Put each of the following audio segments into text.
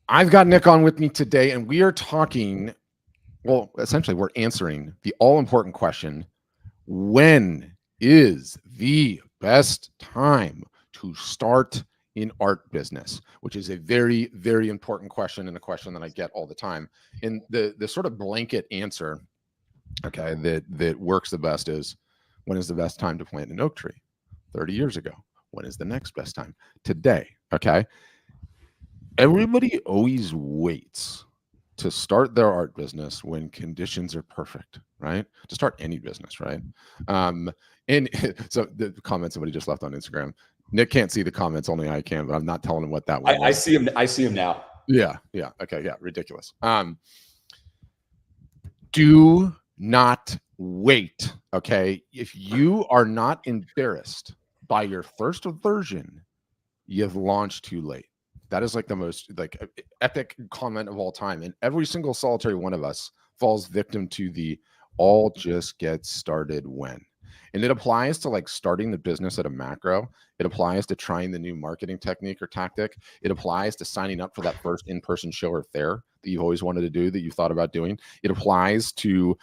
I've got Nick on with me today, and we are talking, well, essentially, we're answering the all-important question, when is the best time to start in art business? Which is a very, very important question, and a question that I get all the time. And the sort of blanket answer, okay, that works the best is, when is the best time to plant an oak tree? 30 years ago. When is the next best time? Today, okay? Everybody always waits to start their art business when conditions are perfect, right? To start any business, right? And so the comment somebody just left on Instagram, Nick can't see the comments, only I can, but I'm not telling him what that one was. I see him. I see him now. Yeah. Okay. Yeah. Ridiculous. Do not wait. Okay. If you are not embarrassed by your first version, you've launched too late. That is like the most epic comment of all time. And every single solitary one of us falls victim to the all just get started when. And it applies to like starting the business at a macro. It applies to trying the new marketing technique or tactic. It applies to signing up for that first in-person show or fair that you've always wanted to do, that you thought about doing. It applies to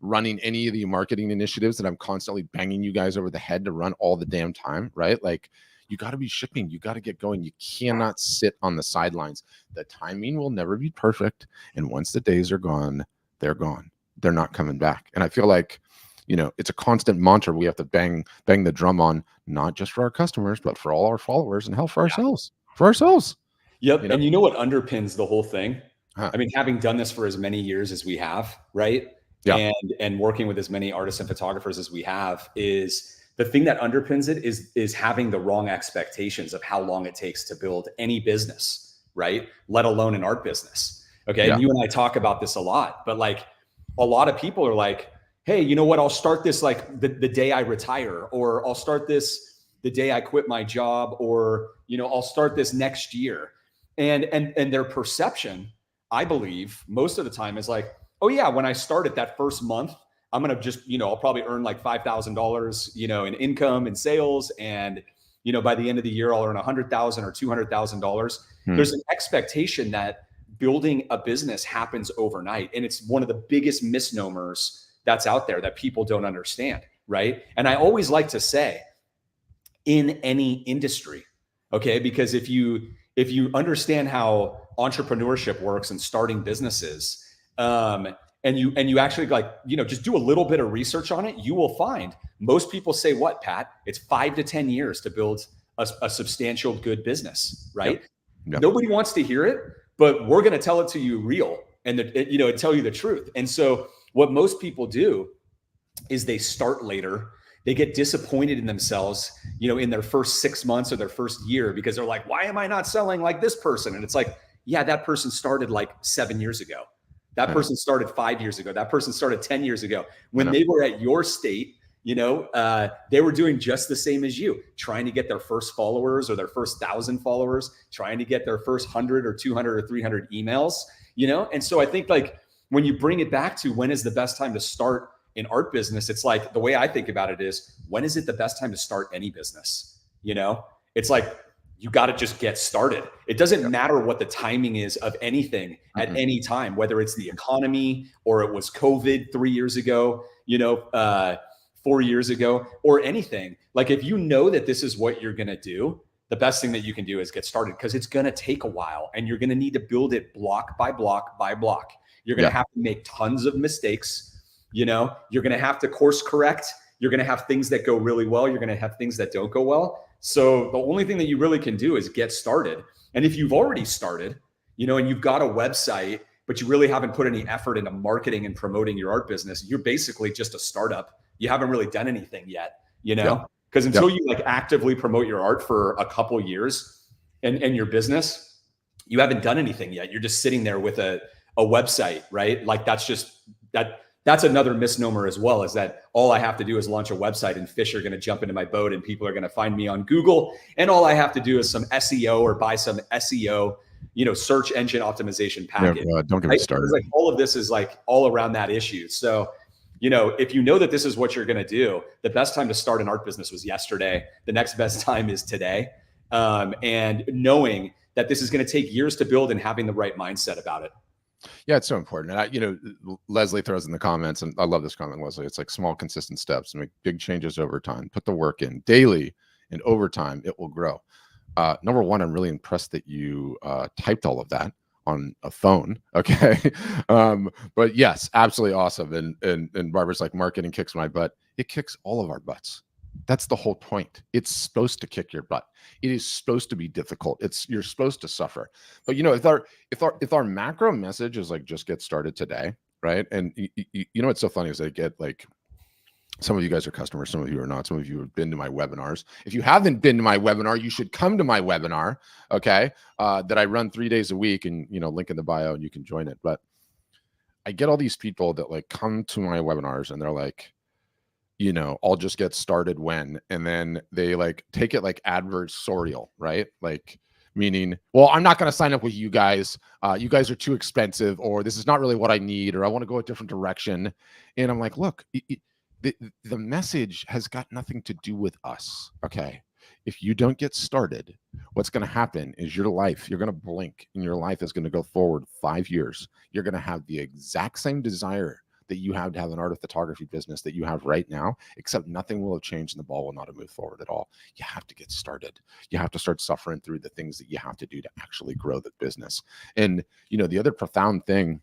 running any of the marketing initiatives that I'm constantly banging you guys over the head to run all the damn time, right? Like, you got to be shipping. You got to get going. You cannot sit on the sidelines. The timing will never be perfect. And once the days are gone, they're gone. They're not coming back. And I feel like, it's a constant mantra we have to bang the drum on, not just for our customers, but for all our followers, and hell, for ourselves. Yep. And you know what underpins the whole thing? Huh. I mean, having done this for as many years as we have, right? Yeah. And working with as many artists and photographers as we have, is the thing that underpins it is having the wrong expectations of how long it takes to build any business, right? Let alone an art business. Okay. Yeah. And you and I talk about this a lot, but like a lot of people are like, hey, you know what? I'll start this like the day I retire, or I'll start this the day I quit my job, or, I'll start this next year. And their perception, I believe most of the time, is like, oh yeah, when I start it that first month, I'm going to just, I'll probably earn like $5,000, in income and sales. And, by the end of the year, I'll earn $100,000 or $200,000. There's an expectation that building a business happens overnight. And it's one of the biggest misnomers that's out there that people don't understand, right? And I always like to say, in any industry, okay, because if you understand how entrepreneurship works and starting businesses, and you actually just do a little bit of research on it, you will find most people say, what, Pat? It's 5 to 10 years to build a substantial good business, right? Yep. Nobody wants to hear it, but we're going to tell it to you real and tell you the truth. And so what most people do is they start later. They get disappointed in themselves, in their first 6 months or their first year, because they're like, why am I not selling like this person? And it's like, yeah, that person started like 7 years ago. That person started 5 years ago. That person started 10 years ago. When they were at your state, they were doing just the same as you, trying to get their first followers or their first 1,000 followers, trying to get their first 100 or 200 or 300 emails, And so I think like when you bring it back to when is the best time to start an art business, it's like the way I think about it is, when is it the best time to start any business? It's like, you got to just get started. It doesn't matter what the timing is of anything at any time, whether it's the economy or it was COVID 3 years ago, 4 years ago, or anything. Like, if you know that this is what you're going to do, the best thing that you can do is get started, because it's going to take a while and you're going to need to build it block by block by block. You're going to have to make tons of mistakes. You're going to have to course correct. You're going to have things that go really well. You're going to have things that don't go well. So the only thing that you really can do is get started. And if you've already started, and you've got a website, but you really haven't put any effort into marketing and promoting your art business, you're basically just a startup. You haven't really done anything yet, because until you like actively promote your art for a couple years and your business, you haven't done anything yet. You're just sitting there with a website, right? Like, that's another misnomer as well, is that all I have to do is launch a website and fish are going to jump into my boat and people are going to find me on Google. And all I have to do is some SEO or buy some SEO, search engine optimization package. Yeah, don't get me started. Like, all of this is like all around that issue. So, if you know that this is what you're going to do, the best time to start an art business was yesterday. The next best time is today. And knowing that this is going to take years to build and having the right mindset about it. Yeah, it's so important. And Leslie throws in the comments, and I love this comment, Leslie. It's like small, consistent steps, make big changes over time. Put the work in daily, and over time, it will grow. Number one, I'm really impressed that you typed all of that on a phone. Okay. But yes, absolutely awesome. And Barbara's like, marketing kicks my butt. It kicks all of our butts. That's the whole point. It's supposed to kick your butt. It is supposed to be difficult. You're supposed to suffer. But if our macro message is like, just get started today, right? And what's so funny is I get like, some of you guys are customers, some of you are not. Some of you have been to my webinars. If you haven't been to my webinar, you should come to my webinar, okay? That I run 3 days a week, and link in the bio, and you can join it. But I get all these people that like come to my webinars, and they're like, I'll just get started when, and then they like take it like adversarial, right? Like meaning, well, I'm not going to sign up with you guys. You guys are too expensive, or this is not really what I need, or I want to go a different direction. And I'm like, look, the message has got nothing to do with us. Okay. If you don't get started, what's going to happen is you're going to blink, and your life is going to go forward 5 years. You're going to have the exact same desire that you have to have an art of photography business that you have right now, except nothing will have changed and the ball will not have moved forward at all. You have to get started. You have to start suffering through the things that you have to do to actually grow the business. And, the other profound thing,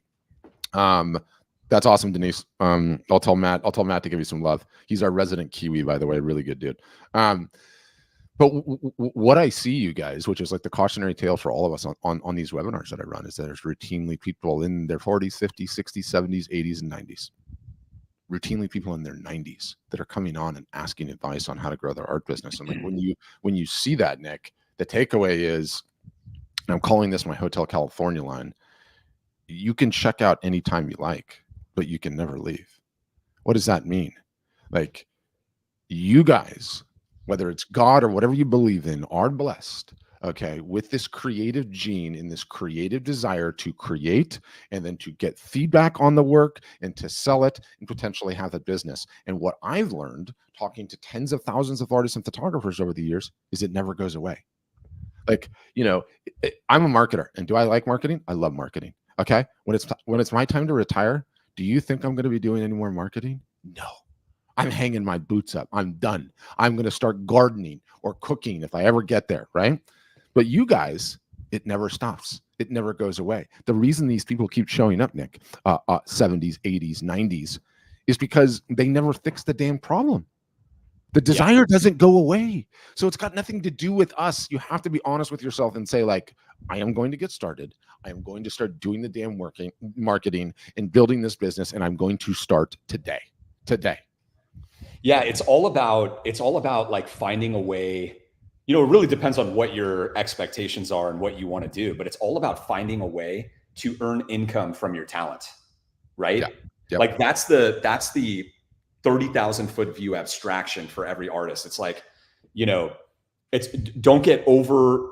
that's awesome, Denise. I'll tell Matt to give you some love. He's our resident Kiwi, by the way, really good dude. But what I see, you guys, which is like the cautionary tale for all of us on these webinars that I run, is that there's routinely people in their 40s, 50s, 60s, 70s, 80s, and 90s. Routinely people in their 90s that are coming on and asking advice on how to grow their art business. And like when you see that, Nick, the takeaway is, and I'm calling this my Hotel California line, you can check out anytime you like, but you can never leave. What does that mean? Like, you guys, whether it's God or whatever you believe in, are blessed, okay, with this creative gene and this creative desire to create, and then to get feedback on the work and to sell it and potentially have a business. And what I've learned talking to tens of thousands of artists and photographers over the years is it never goes away. Like, I'm a marketer, and do I like marketing? I love marketing. Okay. When it's my time to retire, do you think I'm going to be doing any more marketing? No. I'm hanging my boots up. I'm done. I'm going to start gardening or cooking if I ever get there, right? But you guys, it never stops. It never goes away. The reason these people keep showing up, Nick, 70s, 80s, 90s, is because they never fix the damn problem. The desire doesn't go away. So it's got nothing to do with us. You have to be honest with yourself and say, like, I am going to get started. I am going to start doing the damn marketing and building this business, and I'm going to start today. Yeah, it's all about like finding a way. It really depends on what your expectations are and what you want to do, but it's all about finding a way to earn income from your talent, right? Yeah. Yep. Like that's the 30,000 foot view abstraction for every artist. It's like, it's don't get over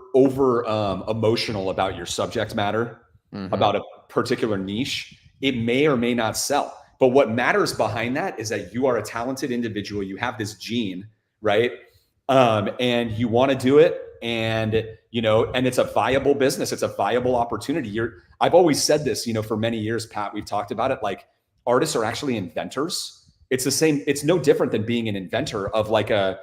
emotional about your subject matter, about a particular niche. It may or may not sell. But what matters behind that is that you are a talented individual. You have this gene, right? And you want to do it. And, and it's a viable business. It's a viable opportunity. I've always said this, for many years, Pat, we've talked about it. Like, artists are actually inventors. It's the same. It's no different than being an inventor of like a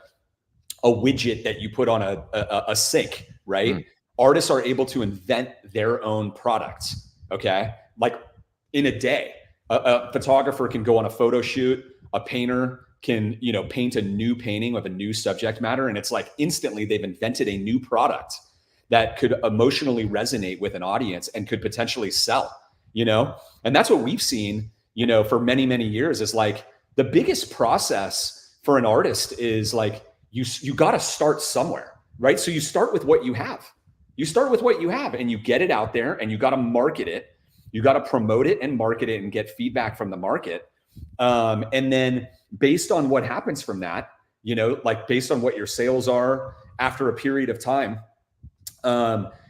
widget that you put on a sink, right? Artists are able to invent their own products. Okay. Like in a day. A photographer can go on a photo shoot. A painter can, paint a new painting with a new subject matter. And it's like instantly they've invented a new product that could emotionally resonate with an audience and could potentially sell, and that's what we've seen, for many, many years is like the biggest process for an artist is like, you got to start somewhere, right? So you start with what you have. And you get it out there and you got to market it. You got to promote it and market it and get feedback from the market. And then based on what happens from that, like based on what your sales are after a period of time,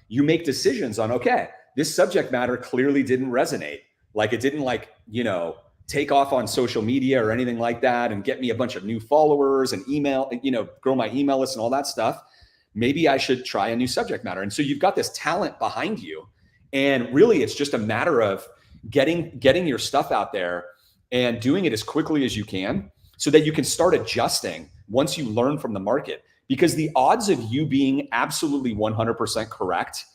you make decisions on, okay, this subject matter clearly didn't resonate. Like it didn't take off on social media or anything like that and get me a bunch of new followers and email, grow my email list and all that stuff. maybe I should try a new subject matter. And so you've got this talent behind you. And really, it's just a matter of getting your stuff out there and doing it as quickly as you can so that you can start adjusting once you learn from the market. Because the odds of you being absolutely 100% correct,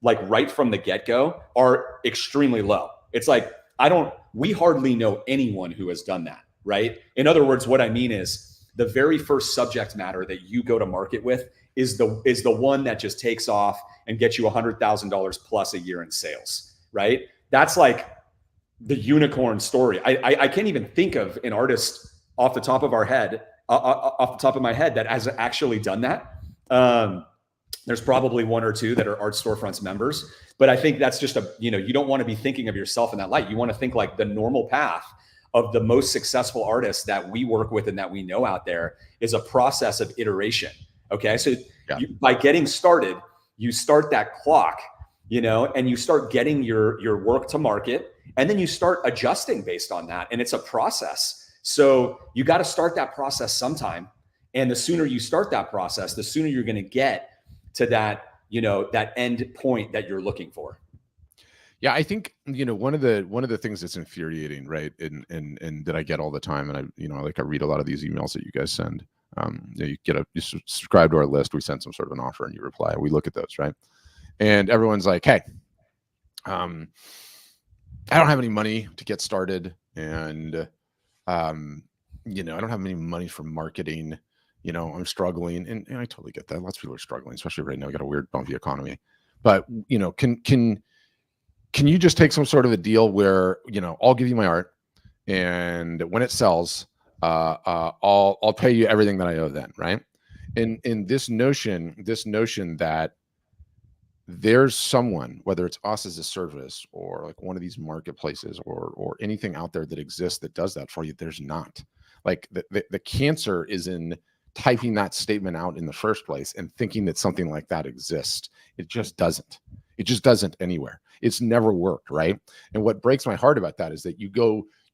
like right from the get-go, are extremely low. It's like, we hardly know anyone who has done that, right? In other words, what I mean is the very first subject matter that you go to market with is the one that just takes off and gets you $100,000 plus a year in sales, right? That's like the unicorn story. I can't even think of an artist off the top of my head that has actually done that. There's probably one or two that are Art Storefronts members, but I think that's just you don't want to be thinking of yourself in that light. You want to think like the normal path of the most successful artists that we work with and that we know out there is a process of iteration. Okay. So by getting started, you start that clock, and you start getting your work to market, and then you start adjusting based on that. And it's a process. So you got to start that process sometime. And the sooner you start that process, the sooner you're going to get to that, that end point that you're looking for. Yeah, I think, one of the things that's infuriating, right, and that I get all the time, and I read a lot of these emails that you guys send. You subscribe to our list, we send some sort of an offer, and you reply. We look at those, right? And everyone's like, "Hey, I don't have any money to get started, and I don't have any money for marketing. I'm struggling," and I totally get that. Lots of people are struggling, especially right now. We got a weird bumpy economy, but can you just take some sort of a deal where, I'll give you my art, and when it sells, I'll pay you everything that I owe then, right? And in this notion that there's someone, whether it's us as a service or like one of these marketplaces or anything out there that exists that does that for you, there's not. Like the cancer is in typing that statement out in the first place and thinking that something like that exists. It just doesn't. It just doesn't anywhere. It's never worked, right? And what breaks my heart about that is that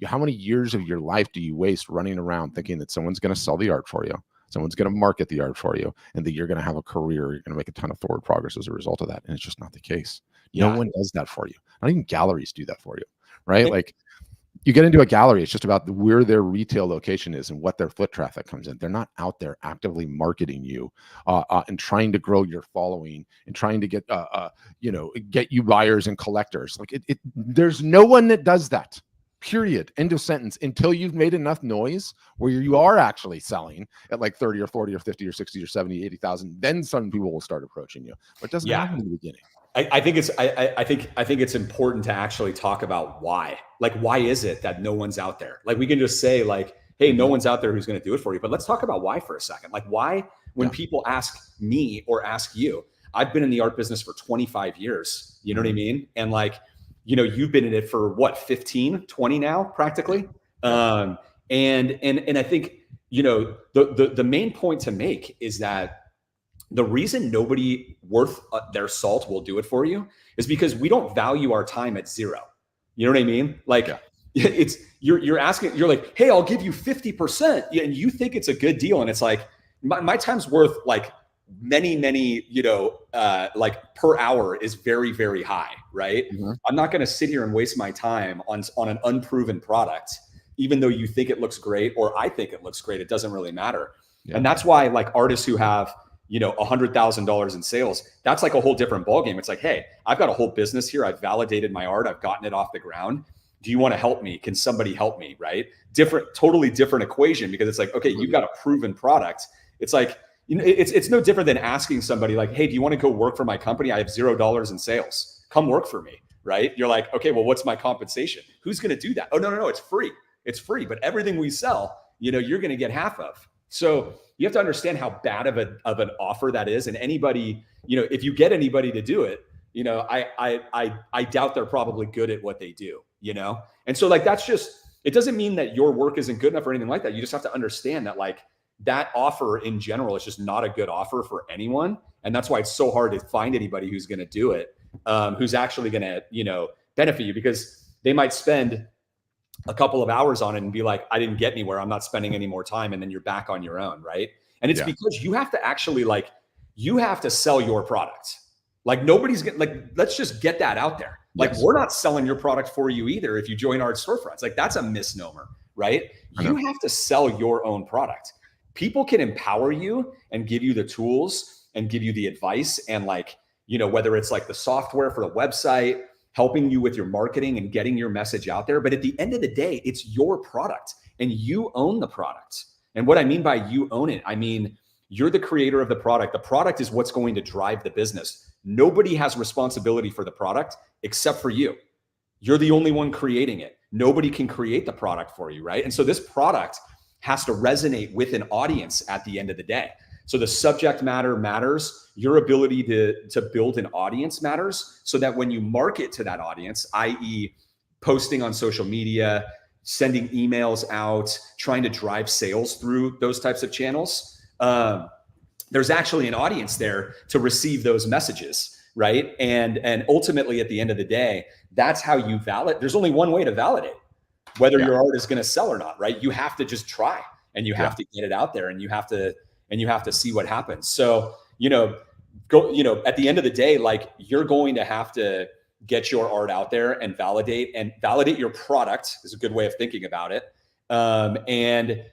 how many years of your life do you waste running around thinking that someone's going to sell the art for you, someone's going to market the art for you, and that you're going to have a career, you're going to make a ton of forward progress as a result of that. And it's just not the case. No one does that for you. Not even galleries do that for you, right? Like, you get into a gallery, it's just about where their retail location is and what their foot traffic comes in. They're not out there actively marketing you and trying to grow your following and trying to get get you buyers and collectors. Like there's no one that does that. Period. End of sentence. Until you've made enough noise where you are actually selling at like 30 or 40 or 50 or 60 or 70, 80,000, then some people will start approaching you. But it doesn't happen in the beginning. I think it's important to actually talk about why. Like, why is it that no one's out there? Like, we can just say like, hey, no one's out there who's going to do it for you. But let's talk about why for a second. Like, why, when people ask me or ask you, I've been in the art business for 25 years. You know what I mean? And like, you've been in it for what, 15, 20 now, practically. And I think, the main point to make is that the reason nobody worth their salt will do it for you is because we don't value our time at zero. You know what I mean? Like it's, you're asking, you're like, hey, I'll give you 50%. And you think it's a good deal. And it's like, my time's worth like many, like per hour is very, very high. Right. Mm-hmm. I'm not going to sit here and waste my time on an unproven product, even though you think it looks great, or I think it looks great. It doesn't really matter. Yeah. And that's why like artists who have, $100,000 in sales, that's like a whole different ballgame. It's like, hey, I've got a whole business here. I've validated my art. I've gotten it off the ground. Do you want to help me? Can somebody help me? Right? Totally different equation, because it's like, okay, you've got a proven product. It's like, it's no different than asking somebody like, hey, do you want to go work for my company? I have $0 in sales. Come work for me. Right? You're like, okay, well, what's my compensation? Who's going to do that? Oh, no, it's free. It's free. But everything we sell, you're going to get half of. So you have to understand how bad of an offer that is. And anybody, if you get anybody to do it, I doubt they're probably good at what they do, And so like, that's just, it doesn't mean that your work isn't good enough or anything like that. You just have to understand that like that offer in general is just not a good offer for anyone. And that's why it's so hard to find anybody who's going to do it, who's actually going to, benefit you, because they might spend a couple of hours on it and be like, I didn't get anywhere. I'm not spending any more time. And then you're back on your own. Right. And it's because you have to actually like, you have to sell your product. Like nobody's getting, like, let's just get that out there. Like Yes. we're not selling your product for you either. If you join our storefronts, like that's a misnomer, right? You have to sell your own product. People can empower you and give you the tools and give you the advice. And like, you know, whether it's like the software for the website, helping you with your marketing and getting your message out there. But at the end of the day, it's your product and you own the product. And what I mean by you own it, I mean, you're the creator of the product. The product is what's going to drive the business. Nobody has responsibility for the product except for you. You're the only one creating it. Nobody can create the product for you, right? And so this product has to resonate with an audience at the end of the day. So the subject matter matters. Your ability to build an audience matters, so that when you market to that audience, i.e. posting on social media, sending emails out, trying to drive sales through those types of channels, there's actually an audience there to receive those messages, right? And ultimately, at the end of the day, that's how you validate. There's only one way to validate whether your art is going to sell or not, right? You have to just try, and you have to get it out there, and you have to see what happens. So, at the end of the day, like, you're going to have to get your art out there and validate your product is a good way of thinking about it. And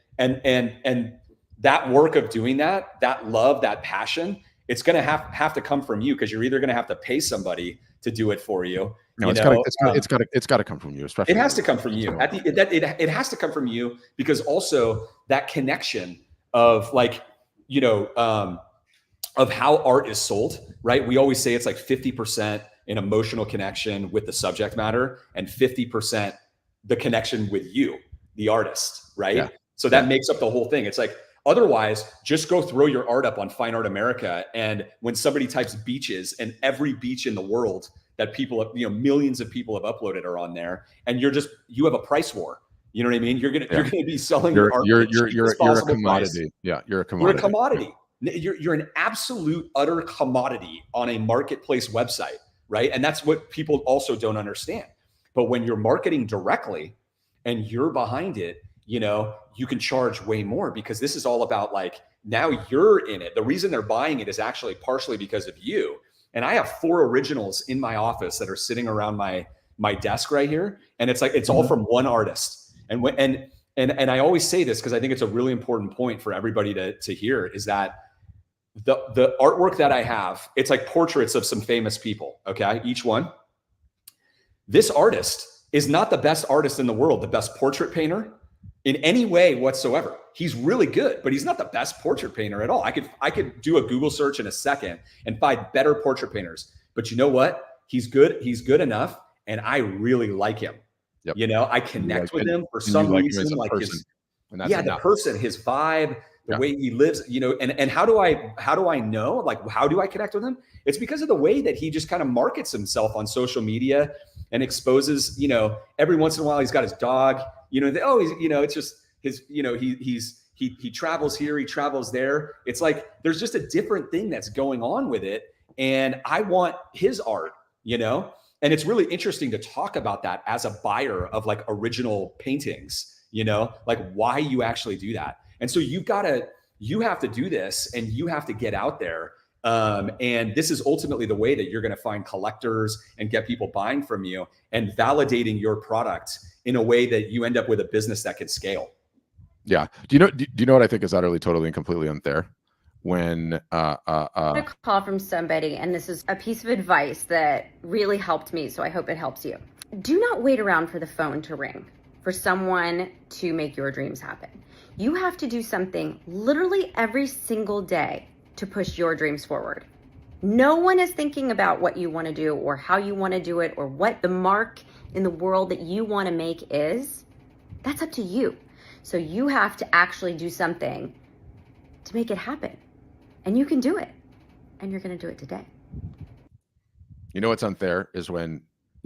that work of doing that love, that passion, it's going to have to come from you, because you're either going to have to pay somebody to do it for you. It's got to come from you. Especially it has to come from you. It has to come from you, because also that connection of like, of how art is sold, right? We always say it's like 50% an emotional connection with the subject matter and 50% the connection with you, the artist, right? Yeah. So that makes up the whole thing. It's like, otherwise, just go throw your art up on Fine Art America, and when somebody types beaches, and every beach in the world that people have, millions of people have uploaded are on there, and you have a price war. You know what I mean? You're gonna be selling your art. You're a commodity. Price. Yeah, you're a commodity. You're a commodity. Yeah. You're an absolute utter commodity on a marketplace website, right? And that's what people also don't understand. But when you're marketing directly and you're behind it, you can charge way more, because this is all about, like, now you're in it. The reason they're buying it is actually partially because of you. And I have 4 originals in my office that are sitting around my desk right here. And it's like, it's all from one artist. And I always say this, because I think it's a really important point for everybody to hear, is that the artwork that I have, it's like portraits of some famous people. Okay. Each one. This artist is not the best artist in the world, the best portrait painter in any way whatsoever. He's really good, but he's not the best portrait painter at all. I could do a Google search in a second and find better portrait painters. But you know what? He's good. He's good enough. And I really like him. Yep. I connect with him for some reason. Like the person, his vibe, the way he lives, and how do I know? Like, how do I connect with him? It's because of the way that he just kind of markets himself on social media and exposes, every once in a while he's got his dog, it's just his, he travels here, he travels there. It's like, there's just a different thing that's going on with it. And I want his art, and it's really interesting to talk about that as a buyer of like original paintings, like why you actually do that. And so you have to do this, and you have to get out there. And this is ultimately the way that you're going to find collectors and get people buying from you, and validating your product in a way that you end up with a business that can scale. Yeah. Do you know what I think is utterly, totally, and completely unfair? When a call from somebody, and this is a piece of advice that really helped me, so I hope it helps you. Do not wait around for the phone to ring for someone to make your dreams happen. You have to do something literally every single day to push your dreams forward. No one is thinking about what you want to do, or how you want to do it, or what the mark in the world that you want to make is. That's up to you. So you have to actually do something to make it happen. And you can do it. And you're going to do it today. You know what's unfair is when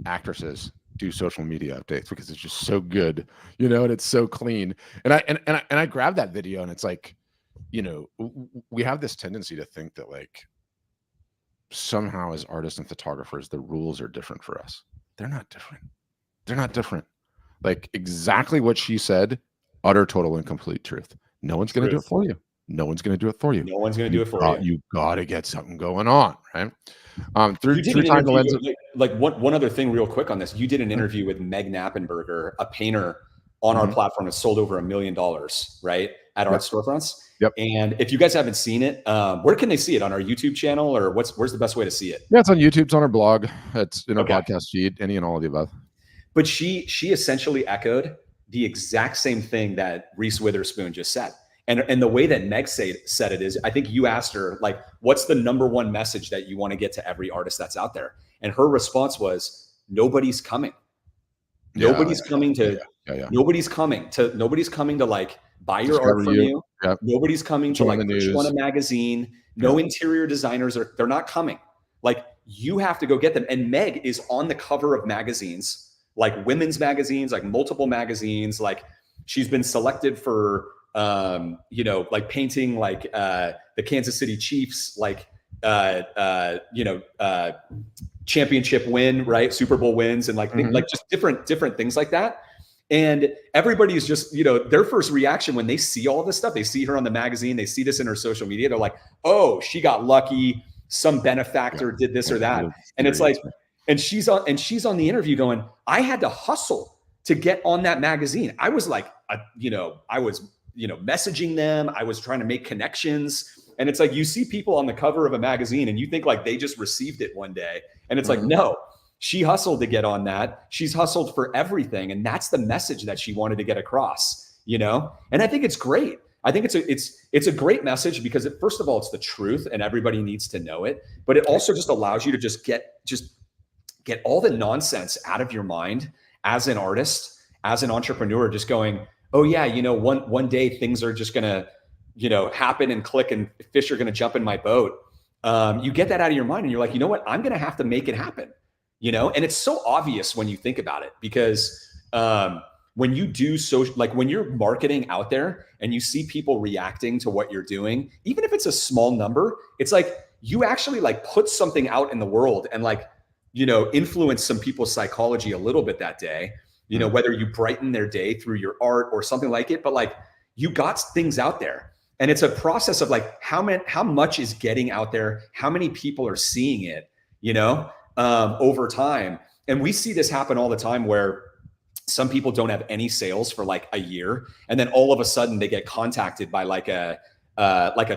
actresses do social media updates, because it's just so good, and it's so clean. And I grab that video, and it's like, we have this tendency to think that, like, somehow as artists and photographers, the rules are different for us. They're not different. They're not different. Like, exactly what she said, utter, total, and complete truth. No one's going to do it for you. no one's going to do it for you. No one's going to do it for you. You got to get something going on, right? You did an interview, like one other thing real quick on this. You did an interview with Meg Knappenberger, a painter on our platform that sold over $1 million, right? At Art Storefronts. Yep. And if you guys haven't seen it, where can they see it? On our YouTube channel, or where's the best way to see it? Yeah, it's on YouTube. It's on our blog. It's in our podcast feed, any and all of the above. But she essentially echoed the exact same thing that Reese Witherspoon just said. And the way that Meg said it is, I think you asked her, like, what's the number one message that you want to get to every artist that's out there? And her response was, nobody's coming. Nobody's coming to like buy your art from you. Yep. Nobody's coming to like put you on a magazine. No interior designers they're not coming. Like, you have to go get them. And Meg is on the cover of magazines, like women's magazines, like multiple magazines. Like, she's been selected for like painting like the Kansas City Chiefs, like championship win, right? Super Bowl wins, and like just different things like that. And everybody's just, their first reaction when they see all this stuff, they see her on the magazine, they see this in her social media, they're like, oh, she got lucky, some benefactor did this or that. And it's like, and she's on the interview going, I had to hustle to get on that magazine. I was like, I was messaging them. I was trying to make connections. And it's like, you see people on the cover of a magazine and you think like they just received it one day. And it's like, no, she hustled to get on that. She's hustled for everything. And that's the message that she wanted to get across, And I think it's great. I think it's a great message because first of all, it's the truth and everybody needs to know it. But it also just allows you to just get all the nonsense out of your mind as an artist, as an entrepreneur, just going, oh yeah, one day things are just gonna, happen and click and fish are gonna jump in my boat. You get that out of your mind and you're like, you know what? I'm gonna have to make it happen, And it's so obvious when you think about it because when you do when you're marketing out there and you see people reacting to what you're doing, even if it's a small number, it's like you actually like put something out in the world and like, influence some people's psychology a little bit that day. Whether you brighten their day through your art or something like it, but like you got things out there and it's a process of like how much is getting out there, how many people are seeing it, over time. And we see this happen all the time where some people don't have any sales for like a year. And then all of a sudden they get contacted by like a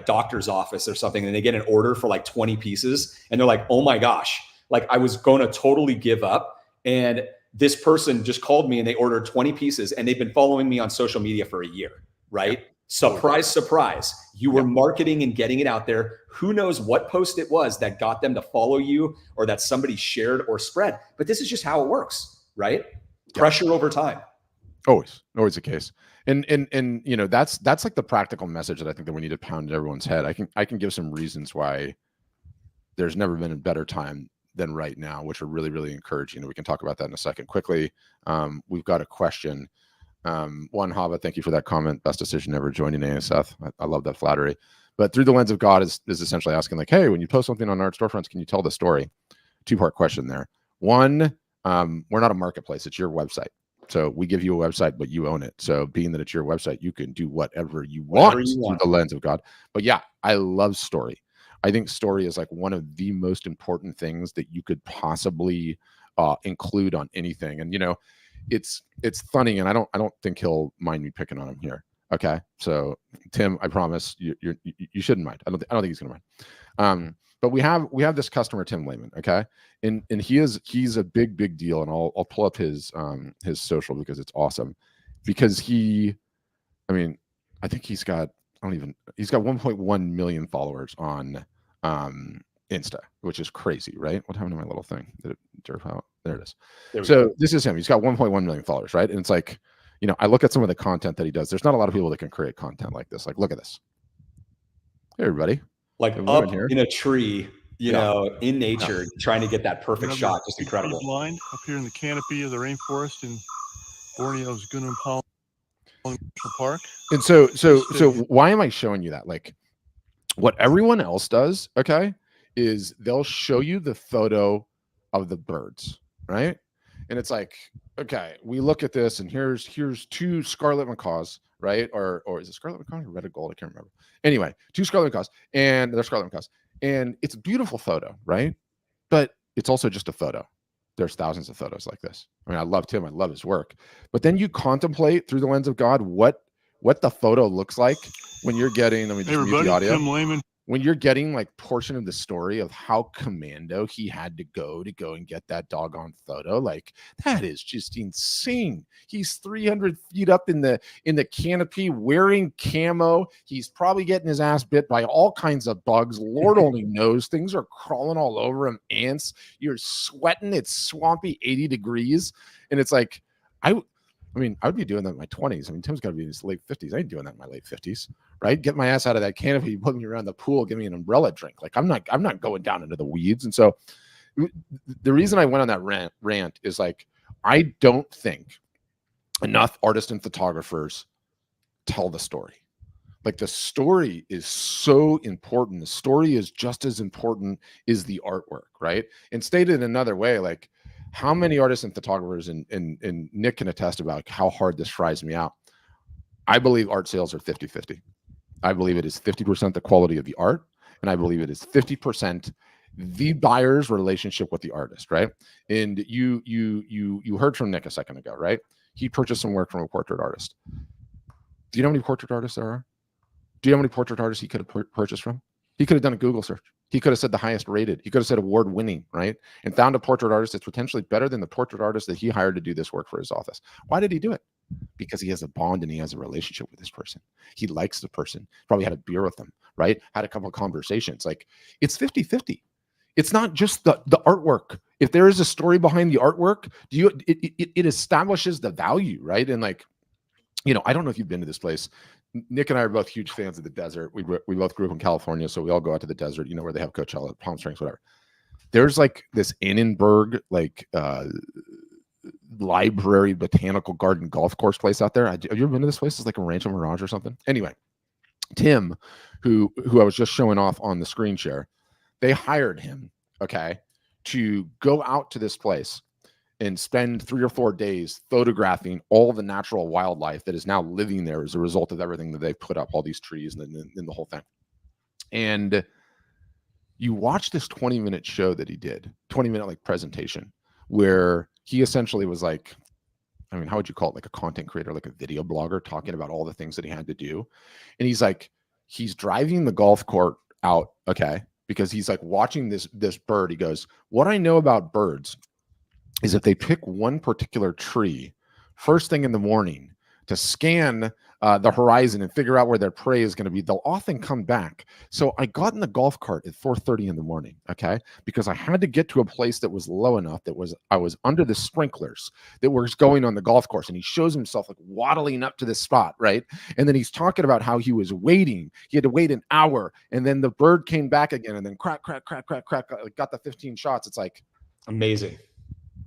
doctor's office or something. And they get an order for like 20 pieces. And they're like, oh my gosh, like I was going to totally give up. And this person just called me and they ordered 20 pieces and they've been following me on social media for a year, right? Surprise, surprise. You were marketing and getting it out there. Who knows what post it was that got them to follow you or that somebody shared or spread. But this is just how it works, right? Pressure over time. Always the case. And that's like the practical message that I think that we need to pound in everyone's head. I can give some reasons why there's never been a better time than right now, which are really, really encouraging. We can talk about that in a second. Quickly, we've got a question. One, Hava, thank you for that comment. Best decision ever joining ASF. I love that flattery. But through the lens of God is essentially asking like, hey, when you post something on Art Storefronts, can you tell the story? Two-part question there. One, we're not a marketplace. It's your website. So we give you a website, but you own it. So being that it's your website, you can do whatever you want through the lens of God. But yeah, I love story. I think story is like one of the most important things that you could possibly include on anything. And it's funny, and I don't think he'll mind me picking on him here. Okay, so Tim, I promise you shouldn't mind. I don't think he's gonna mind. But we have this customer, Tim Lehman. Okay, and he's a big deal, and I'll pull up his social because it's awesome. Because I think he's got 1.1 million followers on Insta, which is crazy, right? What happened to my little thing? Did it derp out? There it is. This is him. He's got 1.1 million followers, right? And it's like, I look at some of the content that he does. There's not a lot of people that can create content like this. Like, look at this. Hey, everybody. Like up in a tree, in nature, trying to get that perfect shot. Just incredible. Line up here in the canopy of the rainforest in Borneo's Gunung Palem National Park. And so why am I showing you that? Like, what everyone else does, okay, is they'll show you the photo of the birds, right? And it's like, okay, we look at this, and here's two scarlet macaws, right? Or is it Scarlet Macaws or Red and Gold? I can't remember. Anyway, 2 Scarlet Macaws, and they're Scarlet Macaws, and it's a beautiful photo, right? But it's also just a photo. There's thousands of photos like this. I mean, I love Tim. I love his work. But then you contemplate through the lens of God what the photo looks like when you're getting, let me just mute the audio. Tim Lehman. When you're getting like portion of the story of how commando he had to go and get that doggone photo, like that is just insane. He's 300 feet up in the canopy wearing camo. He's probably getting his ass bit by all kinds of bugs. Lord only knows. Things are crawling all over him. Ants. You're sweating. It's swampy 80 degrees. And it's like, I would be doing that in my 20s. I mean, Tim's got to be in his late 50s. I ain't doing that in my late 50s, right? Get my ass out of that canopy, put me around the pool, give me an umbrella drink. Like I'm not going down into the weeds. And so the reason I went on that rant is like, I don't think enough artists and photographers tell the story. Like the story is so important. The story is just as important as the artwork, right? And stated another way, like, how many artists and photographers, and Nick can attest about how hard this fries me out. I believe art sales are 50-50. I believe it is 50% the quality of the art, and I believe it is 50% the buyer's relationship with the artist, right? And you heard from Nick a second ago, right? He purchased some work from a portrait artist. Do you know how many portrait artists there are? Do you know how many portrait artists he could have purchased from? He could have done a Google search. He could have said the highest rated. He could have said award winning, right? And found a portrait artist that's potentially better than the portrait artist that he hired to do this work for his office. Why did he do it? Because he has a bond and he has a relationship with this person. He likes the person. Probably had a beer with them, right? Had a couple of conversations. Like it's 50-50. It's not just the artwork. If there is a story behind the artwork, it establishes the value, right? And like, you know, I don't know if you've been to this place. Nick and I are both huge fans of the desert. We both grew up in California, so we all go out to the desert, you know, where they have Coachella, Palm Springs, whatever. There's like this Annenberg, like library, botanical garden, golf course place out there. Have you ever been to this place? It's like a Rancho Mirage or something. Anyway, Tim, who I was just showing off on the screen share, they hired him, okay, to go out to this place and spend 3 or 4 days photographing all the natural wildlife that is now living there as a result of everything that they've put up, all these trees and the whole thing. And you watch this 20-minute show that he did, 20-minute like presentation, where he essentially was like, I mean, how would you call it? Like a content creator, like a video blogger talking about all the things that he had to do. And he's like, he's driving the golf cart out, okay, because he's like watching this bird. He goes, what I know about birds is if they pick one particular tree first thing in the morning to scan the horizon and figure out where their prey is going to be, they'll often come back. So I got in the golf cart at 4:30 in the morning, okay, because I had to get to a place that was low enough that I was under the sprinklers that was going on the golf course. And he shows himself like waddling up to this spot, right? And then he's talking about how he was waiting. He had to wait an hour, and then the bird came back again, and then crack, got the 15 shots. It's like amazing.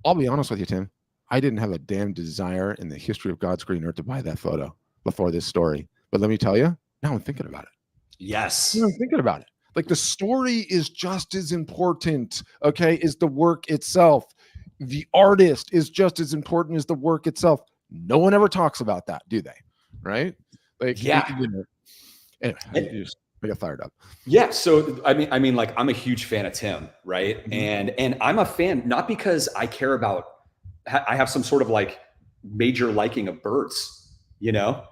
I'll be honest with you, Tim. I didn't have a damn desire in the history of God's green earth to buy that photo before this story. But let me tell you, now I'm thinking about it. Yes. Now I'm thinking about it. Like the story is just as important, okay, as the work itself. The artist is just as important as the work itself. No one ever talks about that, do they? Right? Like, yeah. Anyway, I got fired up. Yeah. So I mean, like I'm a huge fan of Tim, right? Mm-hmm. And I'm a fan not because I care about. I have some sort of like major liking of birds, you know,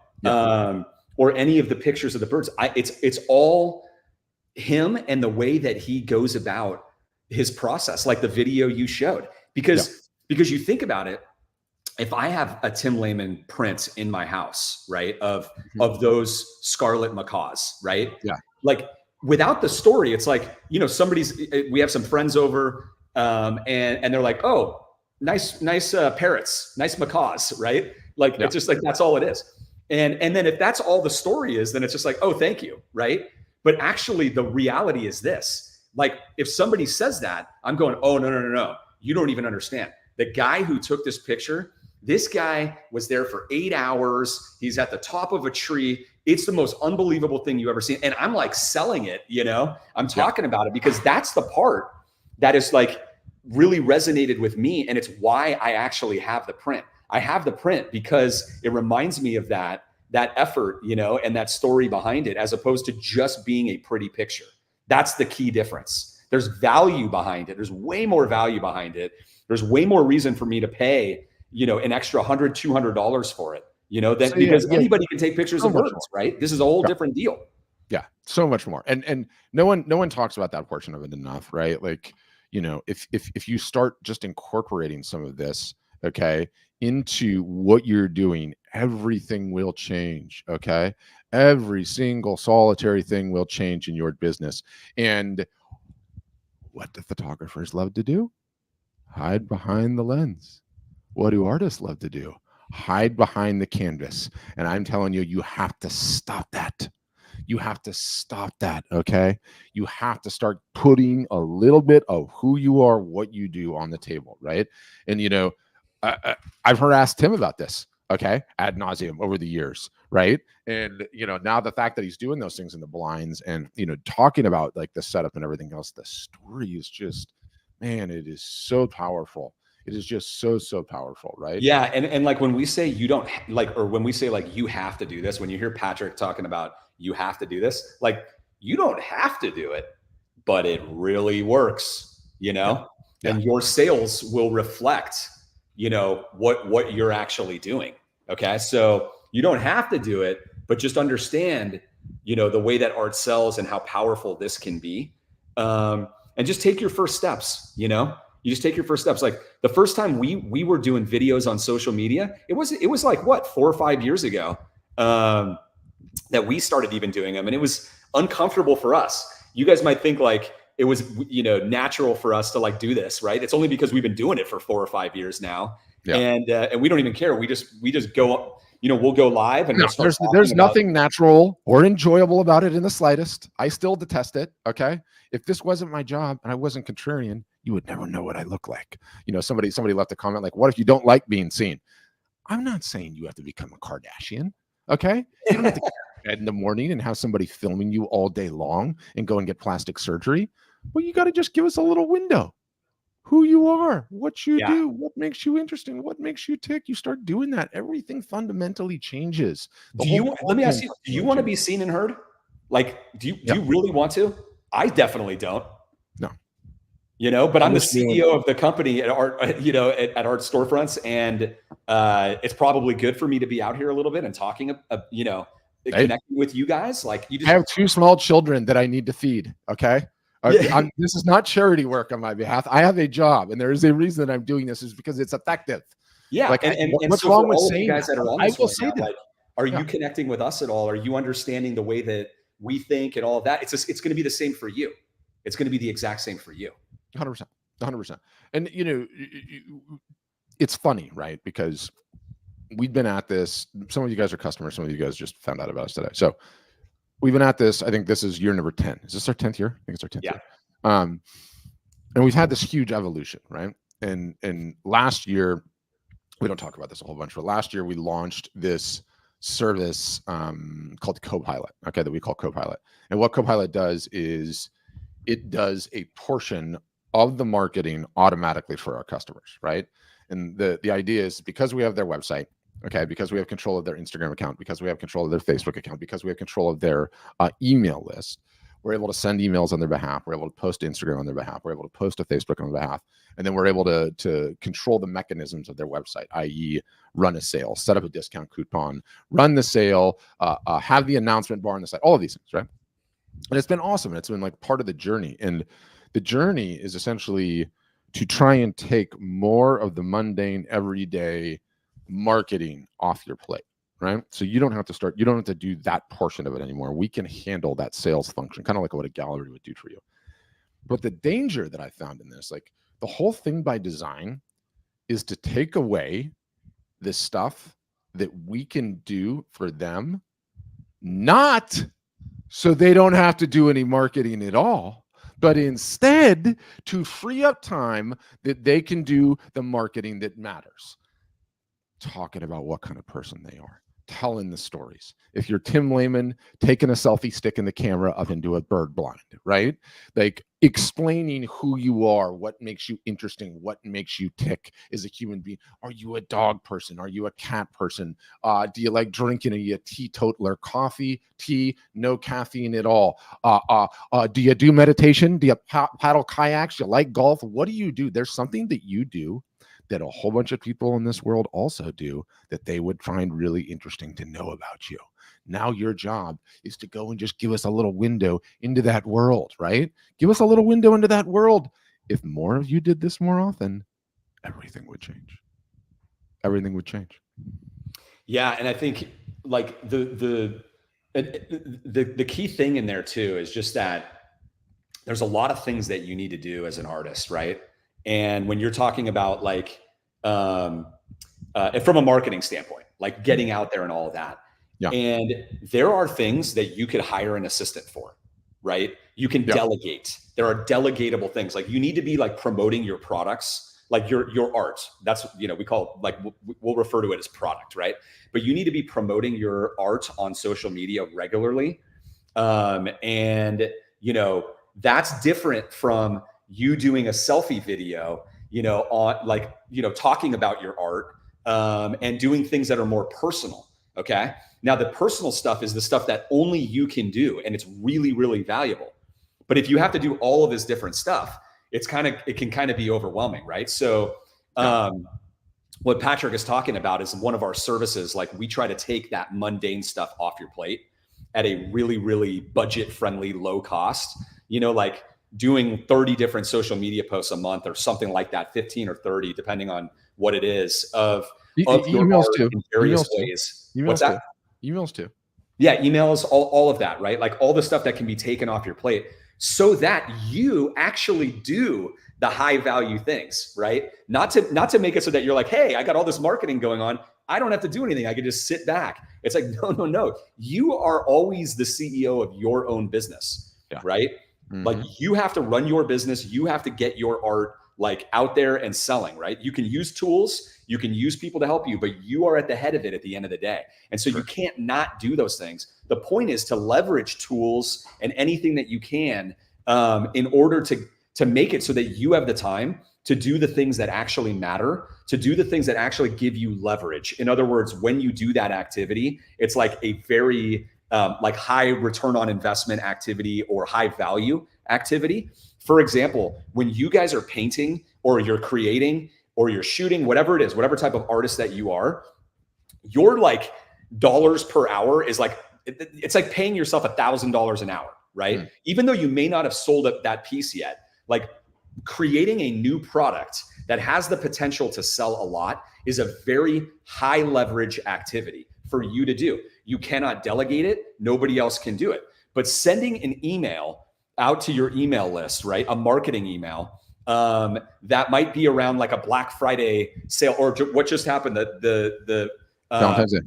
or any of the pictures of the birds. It's all him and the way that he goes about his process, like the video you showed, because you think about it. If I have a Tim Lehman print in my house, right, of those scarlet macaws, right? Yeah. Like without the story, it's like, you know, we have some friends over and they're like, oh, nice parrots, nice macaws, right? Like it's just like, that's all it is. And then if that's all the story is, then it's just like, oh, thank you, right? But actually the reality is this, like if somebody says that, I'm going, oh, no. You don't even understand. The guy who took this picture, this guy was there for 8 hours. He's at the top of a tree. It's the most unbelievable thing you've ever seen. And I'm like selling it, you know, I'm talking about it because that's the part that is like really resonated with me. And it's why I actually have the print. I have the print because it reminds me of that effort, you know, and that story behind it, as opposed to just being a pretty picture. That's the key difference. There's value behind it. There's way more value behind it. There's way more reason for me to pay, you know, an extra $100, $200 for it, you know, that because anybody can take pictures of birds, right? This is a whole different deal. Yeah, so much more. And no one talks about that portion of it enough, right? Like, you know, if you start just incorporating some of this, okay, into what you're doing, everything will change, okay? Every single solitary thing will change in your business. And what do photographers love to do? Hide behind the lens. What do artists love to do? Hide behind the canvas. And I'm telling you, you have to stop that. You have to stop that, okay? You have to start putting a little bit of who you are, what you do on the table, right? And, you know, I've harassed Tim about this, okay, ad nauseum over the years, right? And, you know, now the fact that he's doing those things in the blinds and, you know, talking about like the setup and everything else, the story is just, man, it is so powerful. It is just so powerful, right? Yeah. And like when we say you don't like, or when we say like you have to do this, when you hear Patrick talking about you have to do this, like you don't have to do it, but it really works, you know, and your sales will reflect, you know, what you're actually doing. Okay. So you don't have to do it, but just understand, you know, the way that art sells and how powerful this can be. And just take your first steps, you know. You just take your first steps. Like the first time we were doing videos on social media, it was like what, 4 or 5 years ago that we started even doing them, and it was uncomfortable for us. You guys might think like it was, you know, natural for us to like do this, right? It's only because we've been doing it for 4 or 5 years now, and we don't even care. We just go, you know, we'll go live and there's nothing natural or enjoyable about it in the slightest. I still detest it. Okay. If this wasn't my job and I wasn't contrarian, you would never know what I look like. You know, somebody left a comment like, what if you don't like being seen? I'm not saying you have to become a Kardashian. Okay. You don't have to get out of bed in the morning and have somebody filming you all day long and go and get plastic surgery. Well, you got to just give us a little window. Who you are, what you do, what makes you interesting, what makes you tick. You start doing that, everything fundamentally changes. Let me ask you, do you want to be seen and heard? Like, do you really want to? I definitely don't. No. You know, but I'm the CEO of the company at Art, you know, at Art Storefronts, and it's probably good for me to be out here a little bit and talking, you know, connecting with you guys. Like, I have 2 small children that I need to feed. Okay. This is not charity work on my behalf. I have a job, and there is a reason that I'm doing this is because it's effective. Yeah. Like, and what's so wrong with all saying you guys that are on this right now, like, are you connecting with us at all? Are you understanding the way that we think and all of that? It's going to be the same for you. It's going to be the exact same for you. 100%. And, you know, it's funny, right? Because we've been at this. Some of you guys are customers. Some of you guys just found out about us today. So we've been at this. I think this is year number 10. Is this our 10th year? I think it's our 10th year. And we've had this huge evolution, right? And last year, we don't talk about this a whole bunch, but last year we launched this service called Copilot, okay, that we call Copilot. And what Copilot does is it does a portion of the marketing automatically for our customers, right? And the idea is because we have their website, okay, because we have control of their Instagram account, because we have control of their Facebook account, because we have control of their email list, we're able to send emails on their behalf. We're able to post to Instagram on their behalf. We're able to post to Facebook on their behalf. And then we're able to control the mechanisms of their website, i.e. run a sale, set up a discount coupon, run the sale, have the announcement bar on the site, all of these things, right? And it's been awesome. It's been like part of the journey. And the journey is essentially to try and take more of the mundane, everyday marketing off your plate. Right. So you don't have to do that portion of it anymore. We can handle that sales function, kind of like what a gallery would do for you. But the danger that I found in this, like the whole thing by design is to take away the stuff that we can do for them, not so they don't have to do any marketing at all, but instead to free up time that they can do the marketing that matters. Talking about what kind of person they are. telling the stories. If you're Tim Lehman taking a selfie stick in the camera up into a bird blind, right? Like explaining who you are, what makes you interesting, what makes you tick as a human being. Are you a dog person? Are you a cat person? Do you like drinking? Are you a teetotaler? Coffee, tea, no caffeine at all? Do you do meditation? Do you paddle kayaks? Do you like golf? What do you do? There's something that you do that a whole bunch of people in this world also do that they would find really interesting to know about you. Now your job is to go and just give us a little window into that world, right? Give us a little window into that world. If more of you did this more often, everything would change. Everything would change. Yeah, and I think like the key thing in there too is just that there's a lot of things that you need to do as an artist, right? And when you're talking about like, from a marketing standpoint, like getting out there and all of that. Yeah. And there are things that you could hire an assistant for, right? You can delegate. There are delegatable things. Like you need to be like promoting your products, like your art. That's, we call like, we'll refer to it as product, right? But you need to be promoting your art on social media regularly. And that's different from you doing a selfie video, on like, talking about your art, and doing things that are more personal. Okay. Now the personal stuff is the stuff that only you can do. And it's really, really valuable. But if you have to do all of this different stuff, it can kind of be overwhelming. Right. So, what Patrick is talking about is one of our services. Like we try to take that mundane stuff off your plate at a really, really budget friendly, low cost, like doing 30 different social media posts a month or something like that, 15 or 30, depending on what it is of emails too. In various ways. What's that? Emails too. Yeah. Emails, all of that, right? Like all the stuff that can be taken off your plate so that you actually do the high value things, right? Not to make it so that you're like, hey, I got all this marketing going on. I don't have to do anything. I can just sit back. It's like, no. You are always the CEO of your own business, right? Mm-hmm. Like you have to run your business. You have to get your art like out there and selling, right? You can use tools, you can use people to help you, but you are at the head of it at the end of the day. And so you can't not do those things. The point is to leverage tools and anything that you can in order to make it so that you have the time to do the things that actually matter, to do the things that actually give you leverage. In other words, when you do that activity, it's like a very like high return on investment activity or high value activity. For example, when you guys are painting or you're creating or you're shooting, whatever it is, whatever type of artist that you are, your like dollars per hour is like, it's like paying yourself $1,000 an hour, right? Mm. Even though you may not have sold that piece yet, like creating a new product that has the potential to sell a lot is a very high leverage activity for you to do. You cannot delegate it. Nobody else can do it. But sending an email out to your email list, right? A marketing email that might be around like a Black Friday sale or what just happened, the Valentine's Day.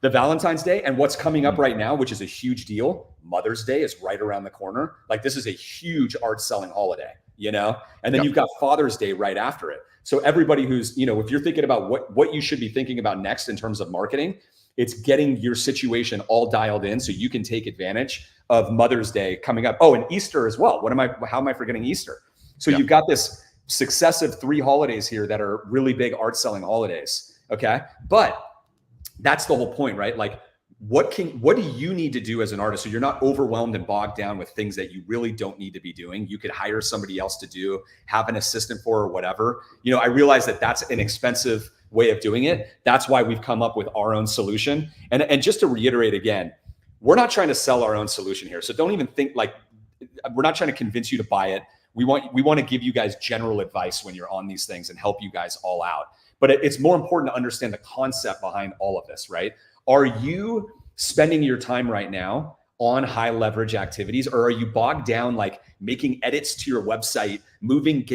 The Valentine's Day and what's coming up right now, which is a huge deal. Mother's Day is right around the corner. Like this is a huge art selling holiday, and then you've got Father's Day right after it. So everybody who's, if you're thinking about what you should be thinking about next in terms of marketing, it's getting your situation all dialed in so you can take advantage of Mother's Day coming up. Oh, and Easter as well. How am I forgetting Easter? So you've got this successive 3 holidays here that are really big art selling holidays. Okay. But that's the whole point, right? Like what do you need to do as an artist so you're not overwhelmed and bogged down with things that you really don't need to be doing? You could hire somebody else to do, have an assistant for, or whatever. I realize that that's an expensive way of doing it. That's why we've come up with our own solution. And just to reiterate again, we're not trying to sell our own solution here. So don't even think like we're not trying to convince you to buy it. We want to give you guys general advice when you're on these things and help you guys all out. But it's more important to understand the concept behind all of this, right? Are you spending your time right now on high leverage activities, or are you bogged down like making edits to your website, moving